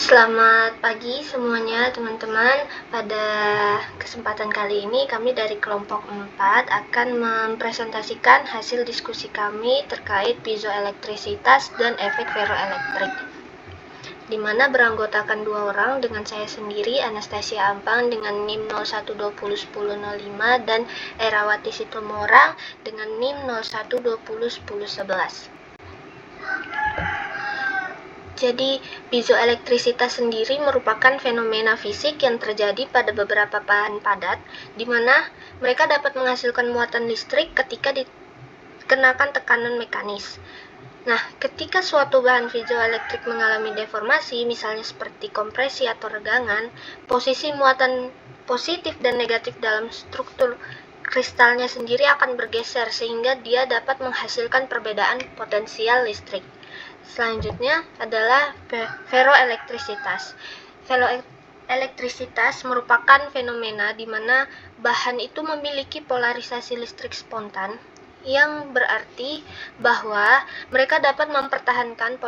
Selamat pagi semuanya teman-teman. Pada kesempatan kali ini kami dari kelompok 4 akan mempresentasikan hasil diskusi kami terkait piezoelektrisitas dan efek ferroelektrik, di mana beranggotakan 2 orang dengan saya sendiri, Anastasia Ampang dengan NIM 01201005 dan Erawati Sitomorang dengan NIM 01201011. Jadi, piezoelektrisitas sendiri merupakan fenomena fisik yang terjadi pada beberapa bahan padat, di mana mereka dapat menghasilkan muatan listrik ketika dikenakan tekanan mekanis. Nah, ketika suatu bahan piezoelektrik mengalami deformasi, misalnya seperti kompresi atau regangan, posisi muatan positif dan negatif dalam struktur kristalnya sendiri akan bergeser sehingga dia dapat menghasilkan perbedaan potensial listrik. Selanjutnya adalah ferroelektrisitas. Ferroelektrisitas merupakan fenomena di mana bahan itu memiliki polarisasi listrik spontan, yang berarti bahwa mereka dapat mempertahankan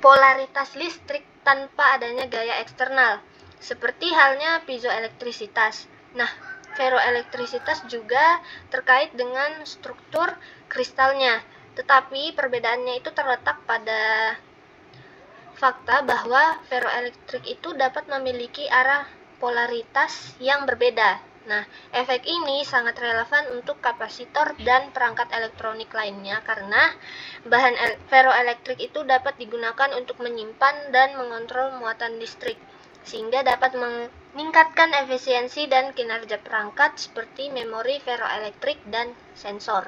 polaritas listrik tanpa adanya gaya eksternal, seperti halnya piezoelektrisitas. Nah, ferroelektrisitas juga terkait dengan struktur kristalnya, tetapi perbedaannya itu terletak pada fakta bahwa ferroelektrik itu dapat memiliki arah polaritas yang berbeda. Nah, efek ini sangat relevan untuk kapasitor dan perangkat elektronik lainnya karena bahan ferroelektrik itu dapat digunakan untuk menyimpan dan mengontrol muatan listrik, sehingga dapat meningkatkan efisiensi dan kinerja perangkat seperti memori ferroelektrik dan sensor.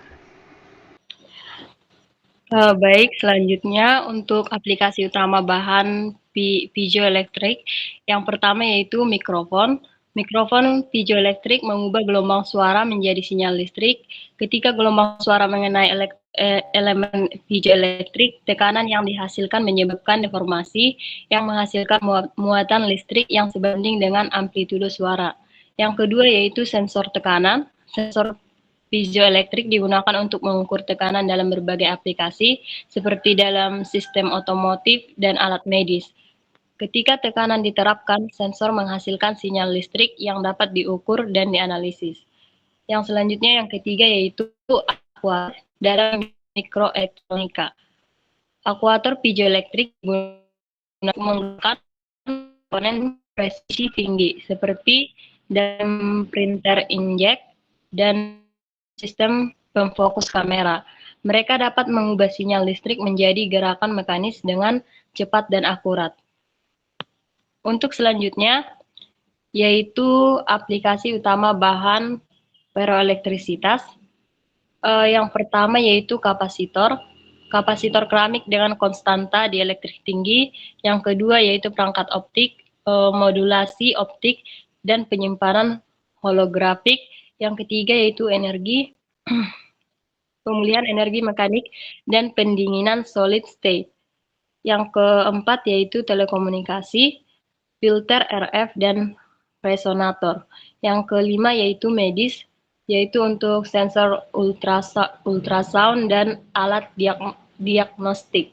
Baik, selanjutnya untuk aplikasi utama bahan piezoelektrik, yang pertama yaitu mikrofon. Mikrofon piezoelektrik mengubah gelombang suara menjadi sinyal listrik. Ketika gelombang suara mengenai elemen piezoelektrik, tekanan yang dihasilkan menyebabkan deformasi yang menghasilkan muatan listrik yang sebanding dengan amplitudo suara. Yang kedua yaitu sensor tekanan. Sensor piezoelektrik digunakan untuk mengukur tekanan dalam berbagai aplikasi, seperti dalam sistem otomotif dan alat medis. Ketika tekanan diterapkan, sensor menghasilkan sinyal listrik yang dapat diukur dan dianalisis. Yang selanjutnya, yang ketiga, yaitu aquator dalam mikroelektronika. Akuator piezoelektrik menggunakan komponen presisi tinggi, seperti dalam printer inkjet dan sistem pemfokus kamera. Mereka dapat mengubah sinyal listrik menjadi gerakan mekanis dengan cepat dan akurat. Untuk selanjutnya, yaitu aplikasi utama bahan ferroelektrisitas. Yang pertama yaitu kapasitor. Kapasitor keramik dengan konstanta dielektrik tinggi. Yang kedua yaitu perangkat optik, modulasi optik, dan penyimpanan holografik. Yang ketiga yaitu energi, pemulihan energi mekanik, dan pendinginan solid state. Yang keempat yaitu telekomunikasi, filter RF, dan resonator. Yang kelima yaitu medis, yaitu untuk sensor ultrasound dan alat diagnostik.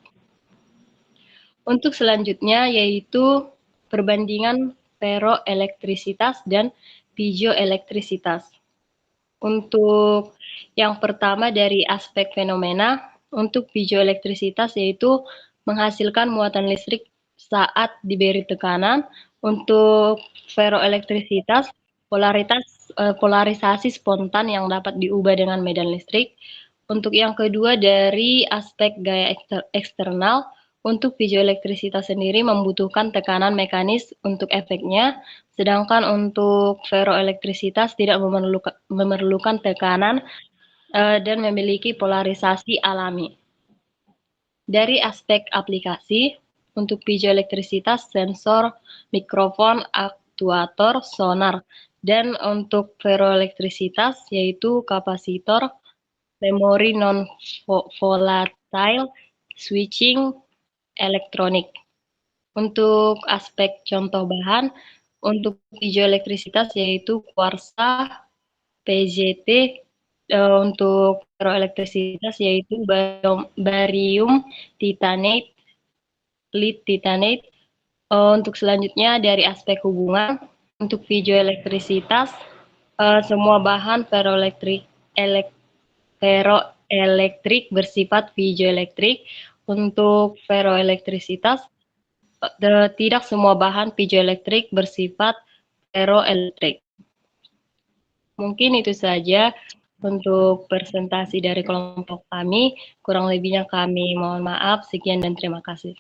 Untuk selanjutnya yaitu perbandingan ferroelektrisitas dan piezoelektrisitas. Untuk yang pertama dari aspek fenomena, untuk piezoelektrisitas yaitu menghasilkan muatan listrik saat diberi tekanan. Untuk ferroelektrisitas, polarisasi spontan yang dapat diubah dengan medan listrik. Untuk yang kedua dari aspek gaya eksternal, untuk piezoelektrisitas sendiri membutuhkan tekanan mekanis untuk efeknya, sedangkan untuk ferroelektrisitas tidak memerlukan tekanan dan memiliki polarisasi alami. Dari aspek aplikasi, untuk piezoelektrisitas, sensor, mikrofon, aktuator, sonar. Dan untuk ferroelektrisitas, yaitu kapasitor, memori non-volatile, switching, elektronik. Untuk aspek contoh bahan, untuk piezoelektrisitas yaitu kuarsa, PZT, untuk ferroelektrisitas yaitu barium titanate, lead titanate, Untuk selanjutnya dari aspek hubungan, untuk piezoelektrisitas, semua bahan ferroelektrik bersifat piezoelektrik. Untuk ferroelektrisitas, tidak semua bahan piezoelektrik bersifat ferroelektrik. Mungkin itu saja untuk presentasi dari kelompok kami. Kurang lebihnya kami mohon maaf. Sekian dan terima kasih.